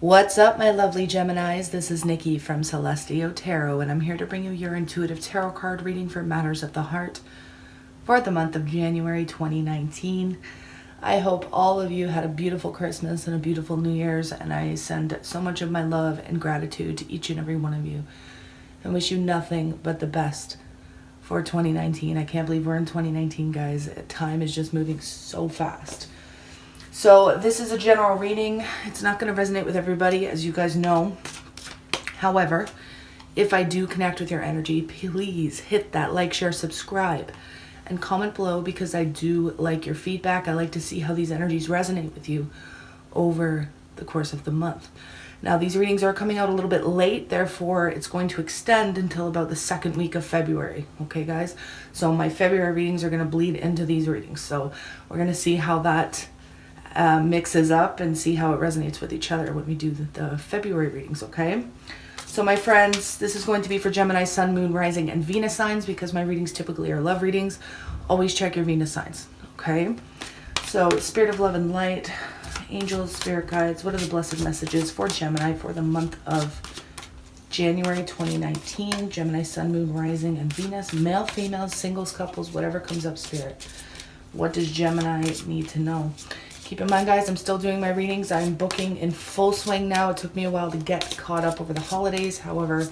What's up, my lovely Geminis? This is Nikki from Celestio Tarot, and I'm here to bring you your intuitive tarot card reading for matters of the heart for the month of January 2019. I hope all of you had a beautiful Christmas and a beautiful New Year's, and I send so much of my love and gratitude to each and every one of you and wish you nothing but the best for 2019. I can't believe we're in 2019, guys. Time is just moving so fast. So this is a general reading. It's not going to resonate with everybody, as you guys know. However, if I do connect with your energy, please hit that like, share, subscribe, and comment below, because I do like your feedback. I like to see how these energies resonate with you over the course of the month. Now, these readings are coming out a little bit late, therefore it's going to extend until about the second week of February. Okay, guys? So my February readings are going to bleed into these readings. So we're going to see how that mixes up and see how it resonates with each other when we do the February readings, okay? So my friends, this is going to be for Gemini, Sun, Moon, Rising, and Venus signs, because my readings typically are love readings. Always check your Venus signs, okay? So Spirit of Love and Light, Angels, Spirit Guides, what are the blessed messages for Gemini for the month of January 2019? Gemini, Sun, Moon, Rising, and Venus, male, female, singles, couples, whatever comes up, Spirit. What does Gemini need to know? Keep in mind, guys, I'm still doing my readings. I'm booking in full swing now. It took me a while to get caught up over the holidays. However,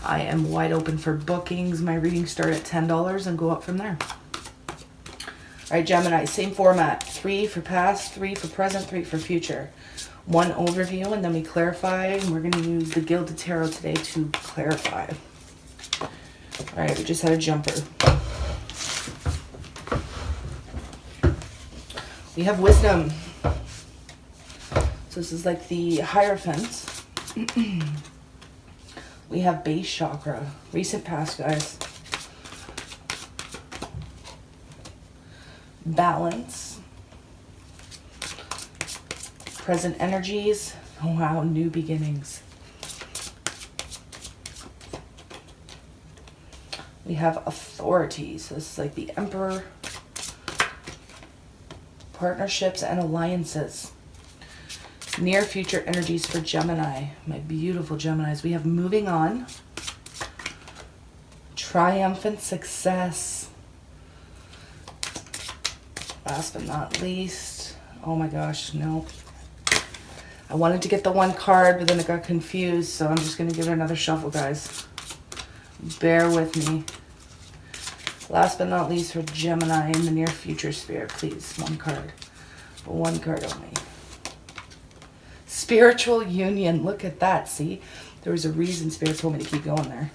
I am wide open for bookings. My readings start at $10 and go up from there. All right, Gemini, same format. 3 for past, 3 for present, 3 for future. One overview, and then we clarify. And we're going to use the Gilded Tarot today to clarify. All right, we just had a jumper. We have Wisdom. So this is like the Hierophant. We have Base Chakra. Recent past, guys. Balance. Present energies. Oh, wow, new beginnings. We have Authority. So this is like the Emperor. Partnerships and alliances. Near future energies for Gemini. My beautiful Geminis. We have Moving On. Triumphant success. Last but not least. Oh my gosh, no. I wanted to get the one card, but then it got confused, so I'm just going to give it another shuffle, guys. Bear with me. Last but not least for Gemini in the near future, Spirit, please. One card. One card only. Spiritual union. Look at that. See? There was a reason Spirit told me to keep going there.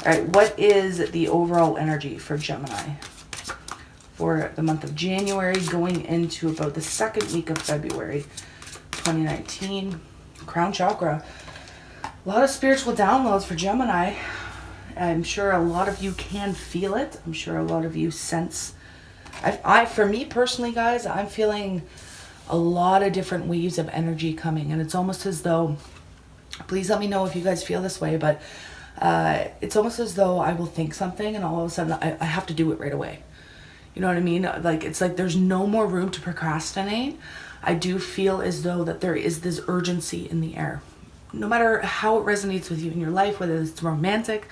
All right. What is the overall energy for Gemini for the month of January going into about the second week of February 2019? Crown Chakra. A lot of spiritual downloads for Gemini. I'm sure a lot of you can feel it. I'm sure a lot of you sense. For me personally, guys, I'm feeling a lot of different waves of energy coming. And it's almost as though, please let me know if you guys feel this way, but it's almost as though I will think something and all of a sudden I have to do it right away. You know what I mean? Like, it's like there's no more room to procrastinate. I do feel as though that there is this urgency in the air. No matter how it resonates with you in your life, whether it's romantic,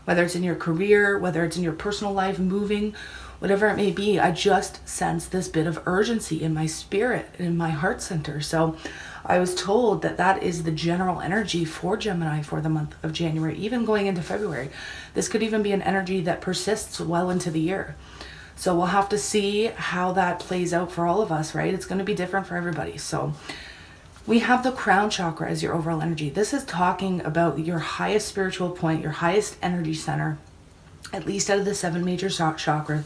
whether it's in your career, whether it's in your personal life, moving, whatever it may be, I just sense this bit of urgency in my spirit, in my heart center. So I was told that that is the general energy for Gemini for the month of January, even going into February. This could even be an energy that persists well into the year. So we'll have to see how that plays out for all of us, right? It's going to be different for everybody. So we have the Crown Chakra as your overall energy. This is talking about your highest spiritual point, your highest energy center, at least out of the 7 major chakra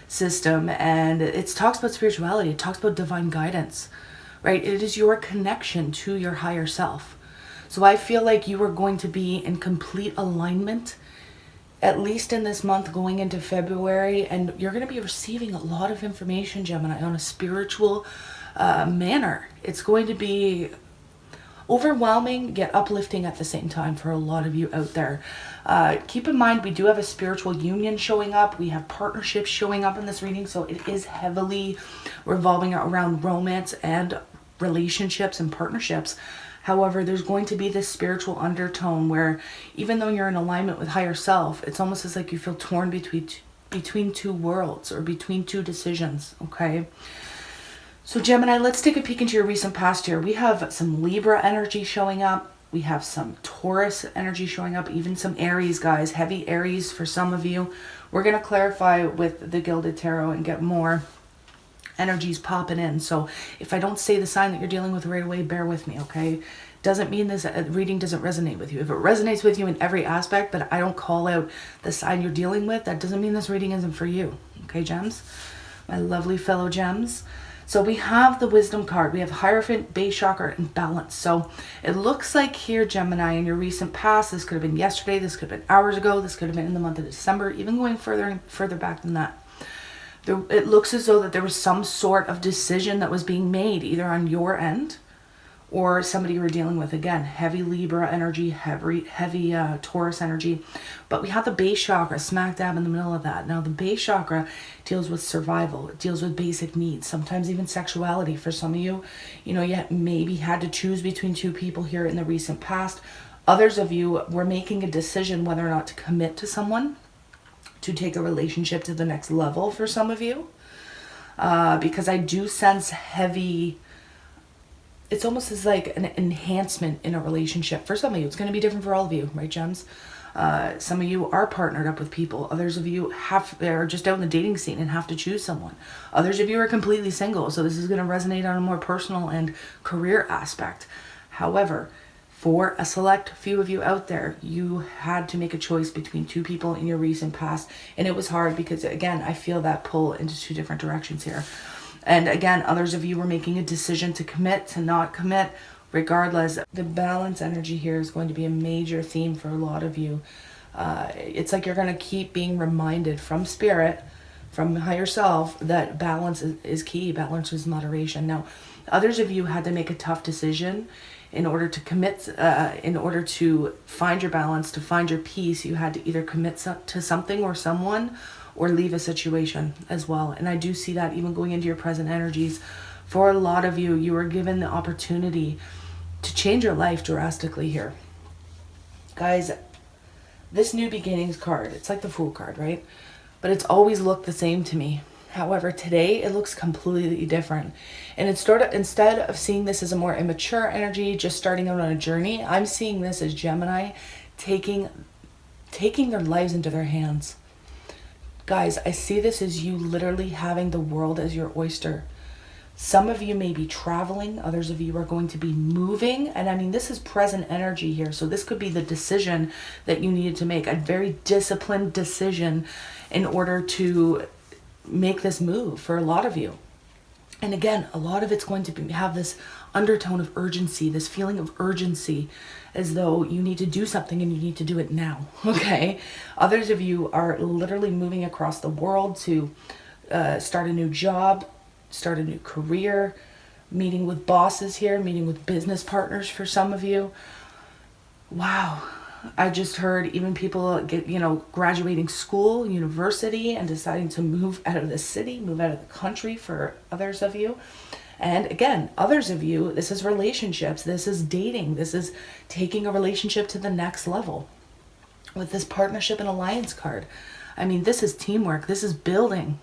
system. And it talks about spirituality. It talks about divine guidance, right? It is your connection to your higher self. So I feel like you are going to be in complete alignment, at least in this month going into February. And you're going to be receiving a lot of information, Gemini, on a spiritual manner. It's going to be overwhelming yet uplifting at the same time for a lot of you out there. Keep in mind, we do have a spiritual union showing up. We have partnerships showing up in this reading, so it is heavily revolving around romance and relationships and partnerships. However, there's going to be this spiritual undertone where even though you're in alignment with higher self, it's almost as like you feel torn between two worlds or between two decisions, okay? So Gemini, let's take a peek into your recent past here. We have some Libra energy showing up. We have some Taurus energy showing up, even some Aries, guys. Heavy Aries for some of you. We're going to clarify with the Gilded Tarot and get more energies popping in. So if I don't say the sign that you're dealing with right away, bear with me, okay? Doesn't mean this reading doesn't resonate with you. If it resonates with you in every aspect, but I don't call out the sign you're dealing with, that doesn't mean this reading isn't for you. Okay, gems? My lovely fellow gems. So we have the Wisdom card. We have Hierophant, Base Chakra, and Balance. So it looks like here, Gemini, in your recent past, this could have been yesterday, this could have been hours ago, this could have been in the month of December, even going further and further back than that. It looks as though that there was some sort of decision that was being made, either on your end or somebody you were dealing with. Again, heavy Libra energy, heavy Taurus energy. But we have the base chakra smack dab in the middle of that. Now, the base chakra deals with survival. It deals with basic needs, sometimes even sexuality. For some of you, you maybe had to choose between two people here in the recent past. Others of you were making a decision whether or not to commit to someone, to take a relationship to the next level for some of you. Because I do sense heavy... It's almost as like an enhancement in a relationship. For some of you, it's going to be different for all of you, right, gems? Some of you are partnered up with people. Others of you are just out in the dating scene and have to choose someone. Others of you are completely single, so this is going to resonate on a more personal and career aspect. However, for a select few of you out there, you had to make a choice between two people in your recent past, and it was hard because, again, I feel that pull into two different directions here. And again, others of you were making a decision to commit, to not commit. Regardless, the balance energy here is going to be a major theme for a lot of you. It's like you're going to keep being reminded from spirit, from higher self, that balance is key. Balance is moderation. Now, others of you had to make a tough decision in order to commit, in order to find your balance, to find your peace. You had to either commit to something or someone, or leave a situation as well. And I do see that even going into your present energies. For a lot of you, you were given the opportunity to change your life drastically here. Guys, this New Beginnings card, it's like the Fool card, right? But it's always looked the same to me. However, today it looks completely different. And instead of seeing this as a more immature energy, just starting out on a journey, I'm seeing this as Gemini taking their lives into their hands. Guys, I see this as you literally having the world as your oyster. Some of you may be traveling. Others of you are going to be moving. And I mean, this is present energy here. So this could be the decision that you needed to make. A very disciplined decision in order to make this move for a lot of you. And again, a lot of it's going to have this undertone of urgency, this feeling of urgency, as though you need to do something and you need to do it now, okay? Others of you are literally moving across the world to start a new job, start a new career, meeting with bosses here, meeting with business partners for some of you. Wow. I just heard even people graduating school, university, and deciding to move out of the city, move out of the country for others of you. And again, others of you, this is relationships, this is dating, this is taking a relationship to the next level. With this partnership and alliance card, I mean, this is teamwork, this is building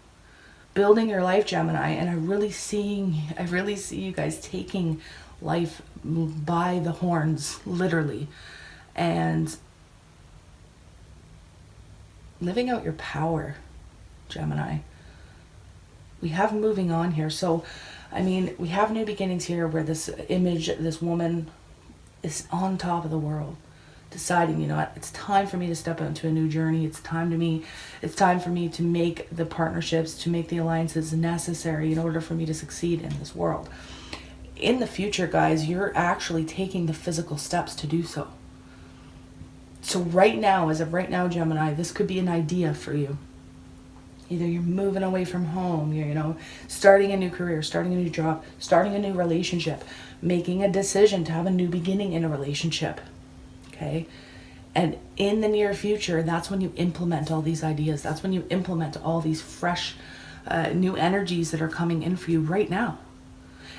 your life, Gemini. And I really see you guys taking life by the horns, literally, and living out your power, Gemini. We have moving on here. So, I mean, we have New Beginnings here where this image, this woman is on top of the world, deciding, you know what, it's time for me to step out into a new journey. It's time for me to make the partnerships, to make the alliances necessary in order for me to succeed in this world. In the future, guys, you're actually taking the physical steps to do so. So right now, as of right now, Gemini, this could be an idea for you. Either you're moving away from home, you're, starting a new career, starting a new job, starting a new relationship, making a decision to have a new beginning in a relationship, okay? And in the near future, that's when you implement all these ideas. That's when you implement all these fresh, new energies that are coming in for you right now.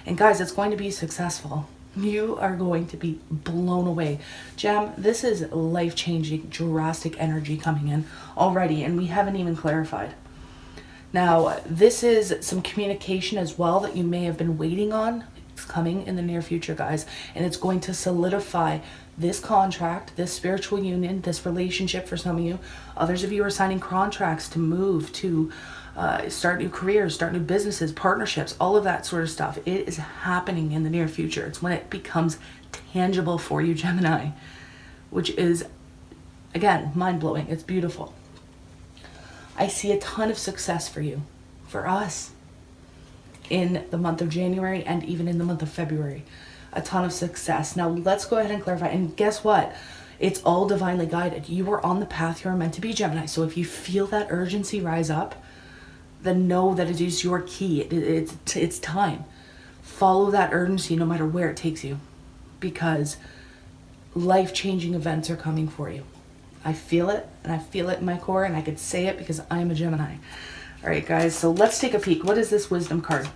And guys, it's going to be successful. You are going to be blown away. Gem, this is life-changing, drastic energy coming in already, and we haven't even clarified. Now, this is some communication as well that you may have been waiting on. It's coming in the near future, guys, and it's going to solidify this contract, this spiritual union, this relationship for some of you. Others of you are signing contracts to move, to start new careers, start new businesses, partnerships, all of that sort of stuff. It is happening in the near future. It's when it becomes tangible for you, Gemini, which is, again, mind-blowing. It's beautiful. I see a ton of success for you, for us, in the month of January and even in the month of February. A ton of success. Now, let's go ahead and clarify. And guess what? It's all divinely guided. You are on the path you're meant to be, Gemini. So if you feel that urgency rise up, then know that it is your key. It's time. Follow that urgency no matter where it takes you, because life-changing events are coming for you. I feel it, and I feel it in my core, and I could say it because I'm a Gemini. All right, guys, so let's take a peek. What is this wisdom card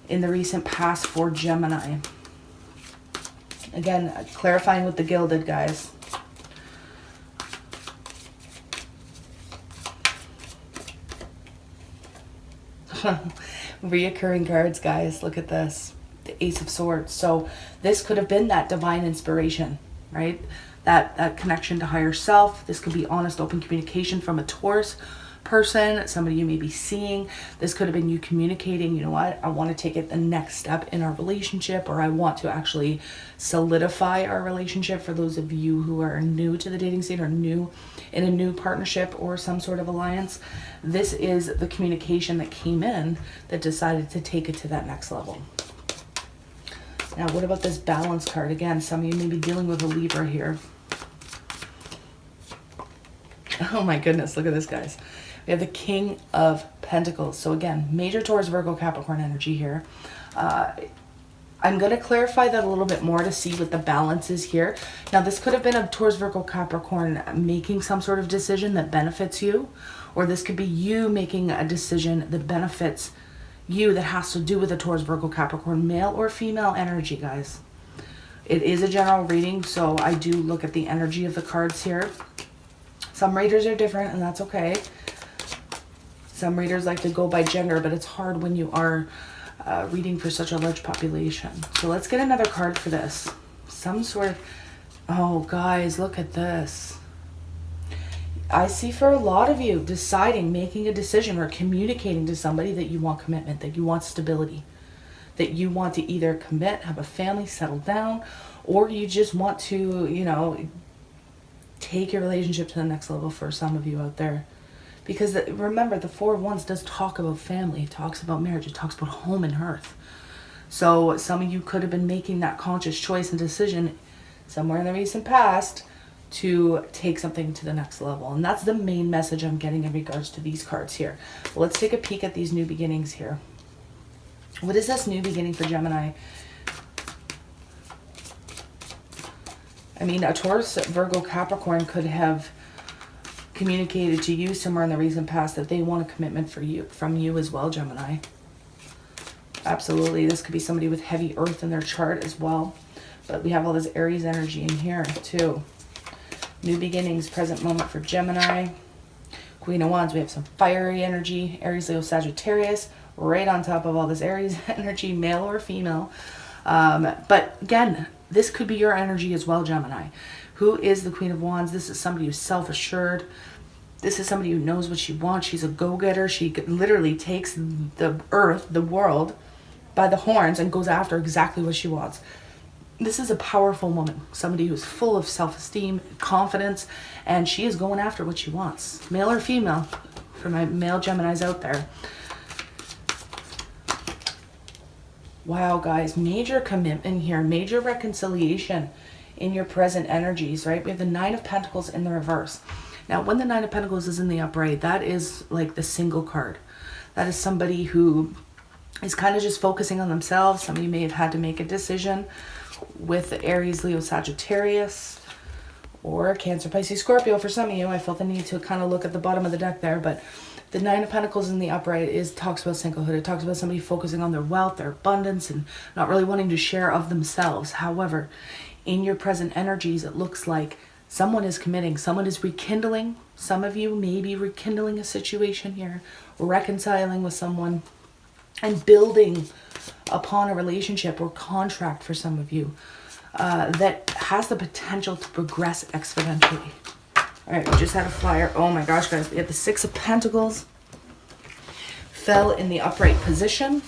in the recent past for Gemini? Again, clarifying with the gilded, guys. Reoccurring cards, guys. Look at this. The Ace of Swords. So this could have been that divine inspiration, right? That connection to higher self. This could be honest, open communication from a Taurus person, somebody you may be seeing. This could have been you communicating, you know what, I want to take it the next step in our relationship, or I want to actually solidify our relationship. For those of you who are new to the dating scene or new in a new partnership or some sort of alliance, this is the communication that came in that decided to take it to that next level. Now, what about this balance card? Again, some of you may be dealing with a Libra here. Oh my goodness, look at this, guys. We have the King of Pentacles. So again, major Taurus, Virgo, Capricorn energy here. I'm going to clarify that a little bit more to see what the balance is here. Now, this could have been a Taurus, Virgo, Capricorn making some sort of decision that benefits you, or this could be you making a decision that benefits you that has to do with a Taurus, Virgo, Capricorn, male or female energy, guys. It is a general reading, so I do look at the energy of the cards here. Some readers are different, and that's okay. Some readers like to go by gender, but it's hard when you are reading for such a large population. So let's get another card for this. Some sort of... Oh, guys, look at this. I see for a lot of you deciding, making a decision, or communicating to somebody that you want commitment, that you want stability, that you want to either commit, have a family, settle down, or you just want to, you know, take your relationship to the next level for some of you out there. Because remember, the Four of Wands does talk about family. It talks about marriage. It talks about home and hearth. So some of you could have been making that conscious choice and decision somewhere in the recent past to take something to the next level. And that's the main message I'm getting in regards to these cards here. Well, let's take a peek at these new beginnings here. What is this new beginning for Gemini? I mean, a Taurus, Virgo, Capricorn could have communicated to you somewhere in the recent past that they want a commitment from you as well, Gemini. Absolutely. This could be somebody with heavy earth in their chart as well. But we have all this Aries energy in here too. New beginnings, present moment for Gemini. Queen of Wands, we have some fiery energy. Aries, Leo, Sagittarius, right on top of all this Aries energy, male or female. But again, this could be your energy as well, Gemini. Who is the Queen of Wands? This is somebody who's self-assured. This is somebody who knows what she wants. She's a go-getter. She literally takes the earth, the world, by the horns and goes after exactly what she wants. This is a powerful woman. Somebody who's full of self-esteem, confidence, and she is going after what she wants. Male or female, for my male Geminis out there. Wow, guys, major commitment here, major reconciliation in your present energies, right? We have the Nine of Pentacles in the reverse. Now, when the Nine of Pentacles is in the upright, that is like the single card. That is somebody who is kind of just focusing on themselves. Some of you may have had to make a decision with Aries, Leo, Sagittarius, or Cancer, Pisces, Scorpio. For some of you, I felt the need to kind of look at the bottom of the deck there, but The Nine of Pentacles in the upright talks about singlehood. It talks about somebody focusing on their wealth, their abundance, and not really wanting to share of themselves. However, in your present energies, it looks like someone is committing, someone is rekindling. Some of you may be rekindling a situation here, reconciling with someone, and building upon a relationship or contract for some of you that has the potential to progress exponentially. All right, we just had a flyer. Oh my gosh, guys, we have the Six of Pentacles fell in the upright position.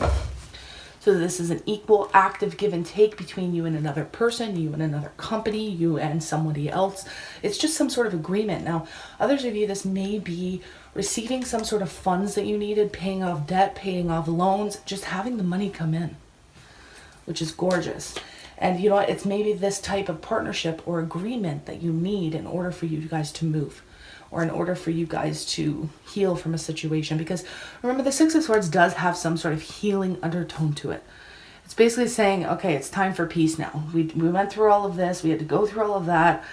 So this is an equal, active give and take between you and another person, you and another company, you and somebody else. It's just some sort of agreement. Now, others of you, this may be receiving some sort of funds that you needed, paying off debt, paying off loans, just having the money come in, which is gorgeous. And you know what? It's maybe this type of partnership or agreement that you need in order for you guys to move, or in order for you guys to heal from a situation. Because remember, the Six of Swords does have some sort of healing undertone to it. It's basically saying, okay, it's time for peace now. We went through all of this. We had to go through all of that.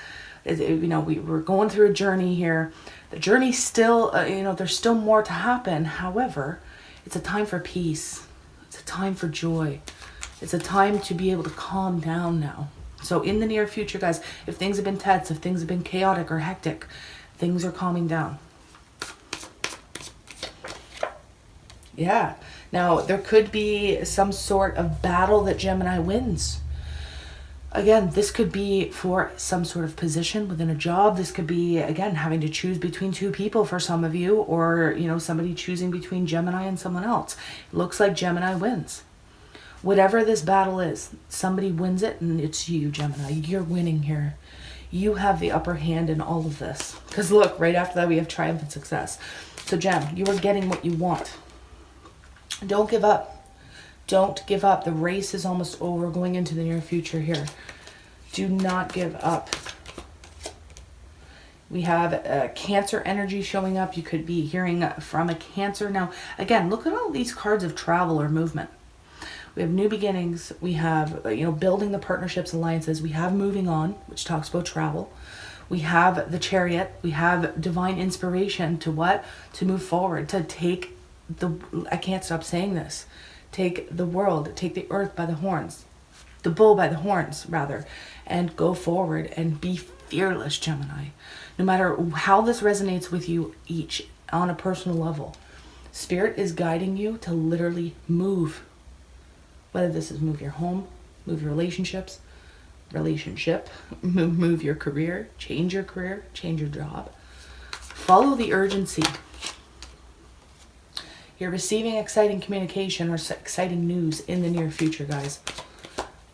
You know, we were going through a journey here. The journey still, you know, there's still more to happen. However, it's a time for peace. It's a time for joy. It's a time to be able to calm down now. So in the near future, guys, if things have been tense, if things have been chaotic or hectic, things are calming down. Yeah. Now, there could be some sort of battle that Gemini wins. Again, this could be for some sort of position within a job. This could be, again, having to choose between two people for some of you, or, you know, somebody choosing between Gemini and someone else. It looks like Gemini wins. Whatever this battle is, somebody wins it, and it's you, Gemini. You're winning here. You have the upper hand in all of this. Because look, right after that, we have triumph and success. So, Gem, you are getting what you want. Don't give up. Don't give up. The race is almost over, going into the near future here. Do not give up. We have Cancer energy showing up. You could be hearing from a Cancer. Now, again, look at all these cards of travel or movement. We have new beginnings. We have, you know, building the partnerships, alliances. We have moving on, which talks about travel. We have the Chariot. We have divine inspiration to what? To move forward, to take I can't stop saying this. Take the world, take the earth by the horns, the bull by the horns, rather, and go forward and be fearless, Gemini. No matter how this resonates with you each on a personal level, Spirit is guiding you to literally move. Whether this is move your home, move your relationships, move your career, change your job. Follow the urgency. You're receiving exciting communication or exciting news in the near future, guys.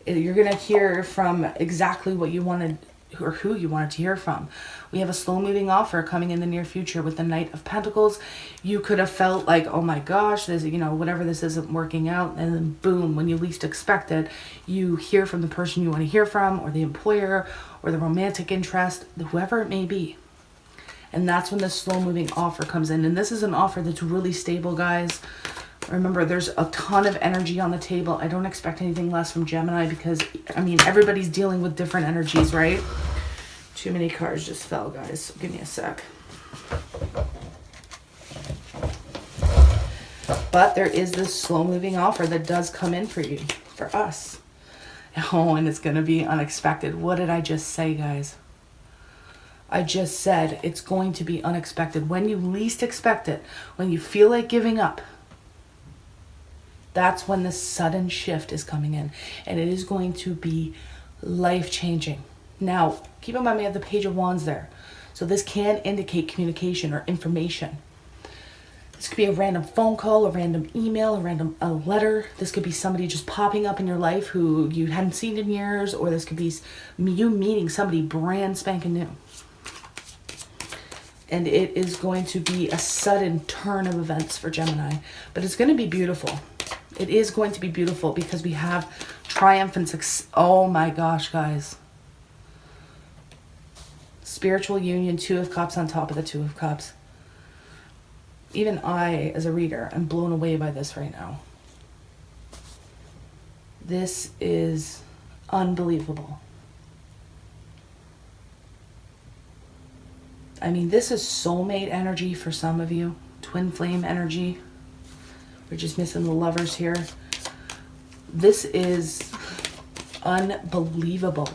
You're going to hear from exactly what you wanted or who you wanted to hear from. We have a slow-moving offer coming in the near future with the Knight of Pentacles. You could have felt like, oh my gosh, this, you know, whatever this isn't working out, and then boom, when you least expect it, you hear from the person you want to hear from, or the employer, or the romantic interest, whoever it may be. And that's when the slow-moving offer comes in. And this is an offer that's really stable, guys. Remember, there's a ton of energy on the table. I don't expect anything less from Gemini because, I mean, everybody's dealing with different energies, right? Too many cards just fell, guys. Give me a sec. But there is this slow-moving offer that does come in for you, for us. Oh, and it's going to be unexpected. What did I just say, guys? I just said it's going to be unexpected. When you least expect it, when you feel like giving up, that's when the sudden shift is coming in. And it is going to be life-changing. Now, keep in mind we have the Page of Wands there. So this can indicate communication or information. This could be a random phone call, a random email, a letter. This could be somebody just popping up in your life who you hadn't seen in years. Or this could be you meeting somebody brand spanking new. And it is going to be a sudden turn of events for Gemini. But it's going to be beautiful. It is going to be beautiful because we have triumph and success. Oh my gosh, guys. Spiritual union, Two of Cups on top of the Two of Cups. Even I, as a reader, I'm blown away by this right now. This is unbelievable. I mean, this is soulmate energy for some of you. twin flame energy. We're just missing the lovers here. This is unbelievable.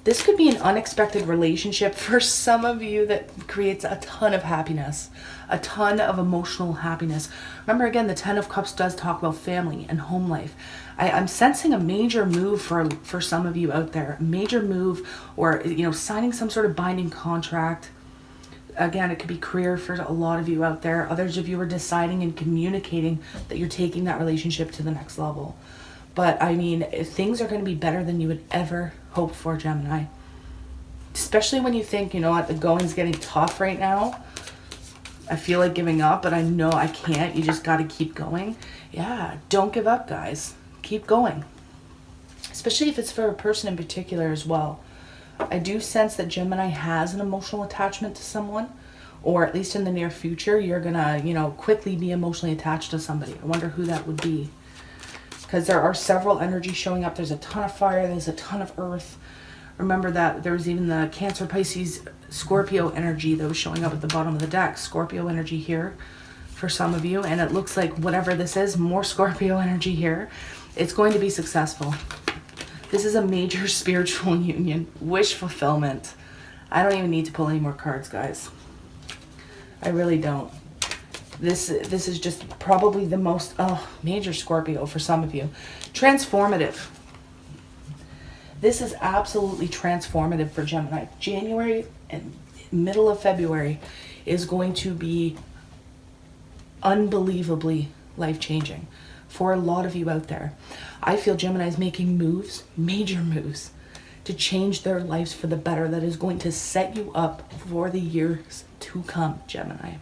This could be an unexpected relationship for some of you that creates a ton of happiness, a ton of emotional happiness. Remember, again, the 10 of Cups does talk about family and home life. I'm sensing a major move for some of you out there, a major move, or, you know, signing some sort of binding contract. Again, it could be career for a lot of you out there. Others of you are deciding and communicating that you're taking that relationship to the next level. But I mean, things are going to be better than you would ever hope for, Gemini. Especially when you think, you know what, the going's getting tough right now. I feel like giving up, but I know I can't. You just got to keep going. Yeah, don't give up, guys. Keep going. Especially if it's for a person in particular as well. I do sense that Gemini has an emotional attachment to someone, or at least in the near future, you're going to, you know, quickly be emotionally attached to somebody. I wonder who that would be. Because there are several energies showing up. There's a ton of fire. There's a ton of earth. Remember that there was even the Cancer, Pisces, Scorpio energy that was showing up at the bottom of the deck. Scorpio energy here for some of you. And it looks like whatever this is, more Scorpio energy here. It's going to be successful. This is a major spiritual union. Wish fulfillment. I don't even need to pull any more cards, guys. I really don't. This is just probably the most major Scorpio for some of you. Transformative. This is absolutely transformative for Gemini. January and middle of February is going to be unbelievably life-changing for a lot of you out there. I feel Gemini is making moves, major moves, to change their lives for the better. That is going to set you up for the years to come, Gemini.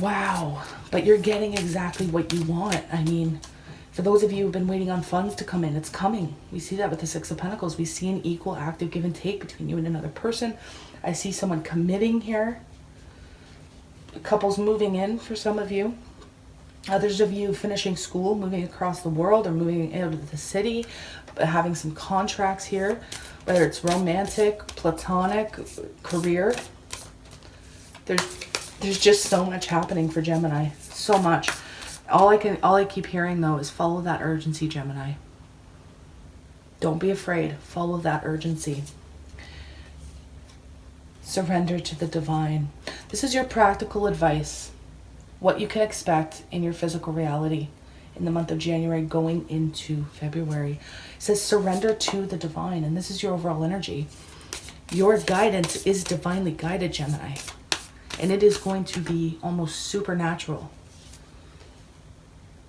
Wow, but you're getting exactly what you want. I mean, for those of you who've been waiting on funds to come in, it's coming. We see that with the Six of Pentacles. We see an equal active give and take between you and another person. I see someone committing here. Couples moving in for some of you. Others of you finishing school, moving across the world, or moving out of the city, having some contracts here, whether it's romantic, platonic, career. There's just so much happening for Gemini. So much. All I keep hearing though is follow that urgency, Gemini. Don't be afraid. Follow that urgency. Surrender to the divine. This is your practical advice. What you can expect in your physical reality in the month of January going into February. It says surrender to the divine, and this is your overall energy. Your guidance is divinely guided, Gemini. And it is going to be almost supernatural.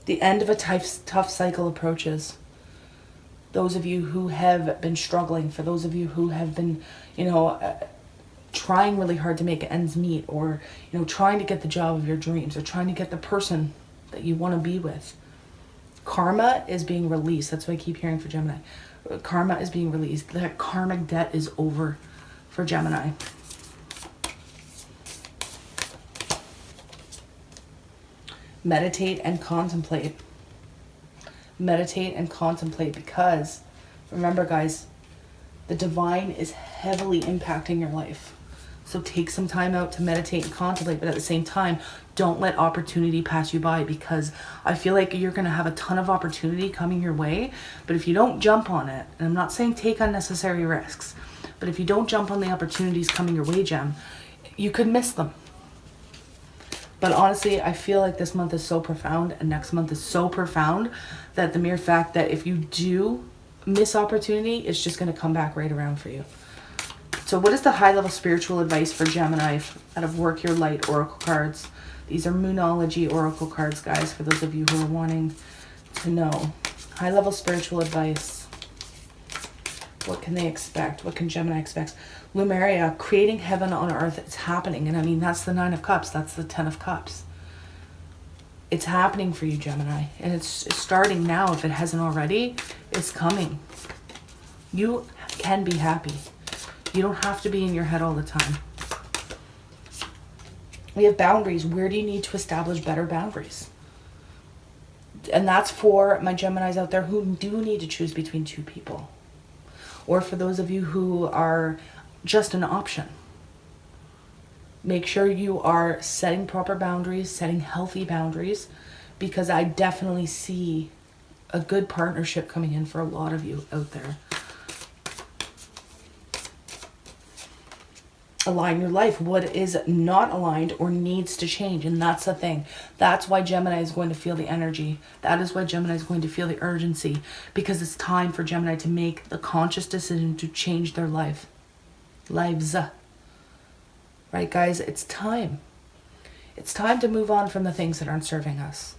The end of a tough cycle approaches. Those of you who have been struggling, for those of you who have been, you know, trying really hard to make ends meet, or, you know, trying to get the job of your dreams, or trying to get the person that you want to be with. Karma is being released. That's what I keep hearing for Gemini. Karma is being released. That karmic debt is over for Gemini. Meditate and contemplate. Meditate and contemplate, because remember, guys, the divine is heavily impacting your life. So take some time out to meditate and contemplate, but at the same time, don't let opportunity pass you by, because I feel like you're going to have a ton of opportunity coming your way. But if you don't jump on it, and I'm not saying take unnecessary risks, but if you don't jump on the opportunities coming your way, Gem, you could miss them. But honestly, I feel like this month is so profound, and next month is so profound, that the mere fact that if you do miss opportunity, it's just going to come back right around for you. So what is the high-level spiritual advice for Gemini out of Work Your Light Oracle cards? These are Moonology Oracle cards, guys, for those of you who are wanting to know. High-level spiritual advice. What can they expect? What can Gemini expect? Lumeria, creating heaven on earth. It's happening. And I mean, that's the 9 of Cups. That's the 10 of Cups. It's happening for you, Gemini. And it's starting now. If it hasn't already, it's coming. You can be happy. You don't have to be in your head all the time. We have boundaries. Where do you need to establish better boundaries? And that's for my Geminis out there who do need to choose between two people. Or for those of you who are just an option. Make sure you are setting proper boundaries, setting healthy boundaries, because I definitely see a good partnership coming in for a lot of you out there. Align your life. What is not aligned or needs to change, and that's the thing. That's why Gemini is going to feel the energy. That is why Gemini is going to feel the urgency, because it's time for Gemini to make the conscious decision to change their lives. Right, guys? It's time. It's time to move on from the things that aren't serving us.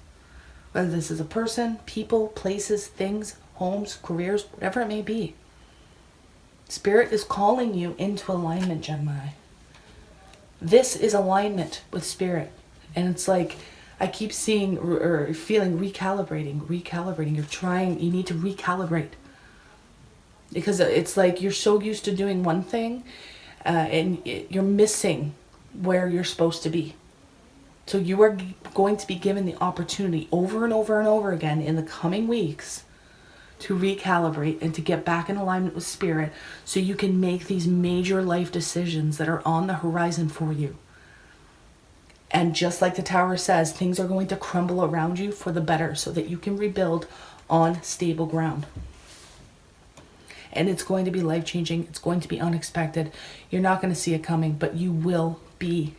Whether this is a person, people, places, things, homes, careers, whatever it may be. Spirit is calling you into alignment, Gemini. This is alignment with Spirit. And it's like, I keep seeing or feeling recalibrating. You need to recalibrate. Because it's like you're so used to doing one thing and you're missing where you're supposed to be. So you are going to be given the opportunity over and over and over again in the coming weeks to recalibrate and to get back in alignment with Spirit, so you can make these major life decisions that are on the horizon for you. And just like the Tower says, things are going to crumble around you for the better, so that you can rebuild on stable ground. And it's going to be life-changing. It's going to be unexpected. You're not going to see it coming, but you will be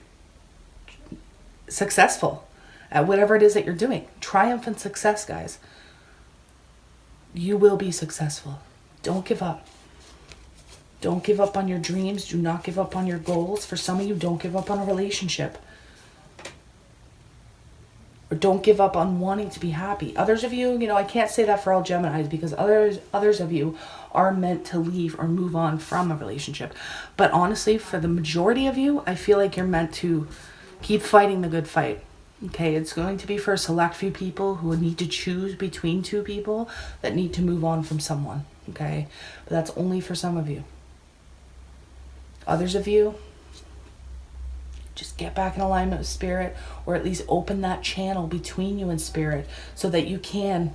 successful at whatever it is that you're doing. Triumphant success, guys. You will be successful. Don't give up. Don't give up on your dreams. Do not give up on your goals. For some of you, don't give up on a relationship. Or don't give up on wanting to be happy. Others of you, I can't say that for all Geminis, because others of you are meant to leave or move on from a relationship. But honestly, for the majority of you, I feel like you're meant to keep fighting the good fight. Okay, it's going to be for a select few people who need to choose between two people that need to move on from someone. Okay, but that's only for some of you. Others of you, just get back in alignment with Spirit, or at least open that channel between you and Spirit, so that you can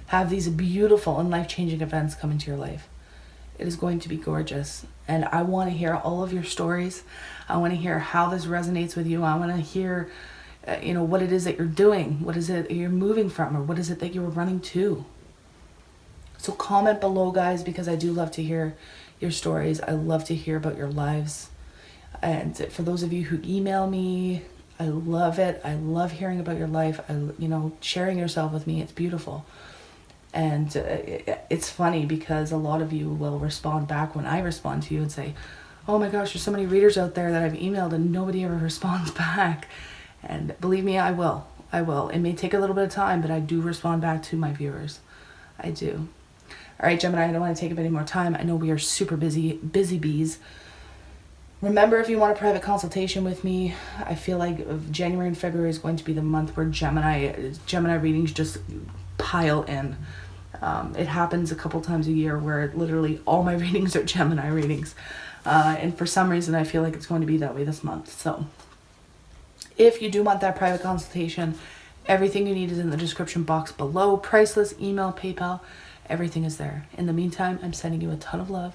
have these beautiful and life-changing events come into your life. It is going to be gorgeous. And I want to hear all of your stories. I want to hear how this resonates with you. I want to hear, what it is that you're doing. What is it that you're moving from? Or what is it that you're running to? So comment below, guys, because I do love to hear your stories. I love to hear about your lives. And for those of you who email me, I love it. I love hearing about your life. Sharing yourself with me. It's beautiful. And it's funny because a lot of you will respond back when I respond to you and say, oh my gosh, there's so many readers out there that I've emailed and nobody ever responds back. And believe me, I will. It may take a little bit of time, but I do respond back to my viewers. I do. All right, Gemini, I don't want to take up any more time. I know we are super busy bees. Remember, if you want a private consultation with me, I feel like January and February is going to be the month where Gemini readings just pile in. It happens a couple times a year where literally all my readings are Gemini readings. And for some reason, I feel like it's going to be that way this month. So if you do want that private consultation, everything you need is in the description box below. Priceless, email, PayPal, everything is there. In the meantime, I'm sending you a ton of love,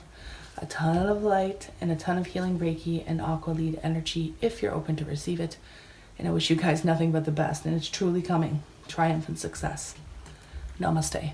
a ton of light, and a ton of healing Reiki and Aqua Lead energy if you're open to receive it. And I wish you guys nothing but the best. And it's truly coming. Triumphant success. Namaste.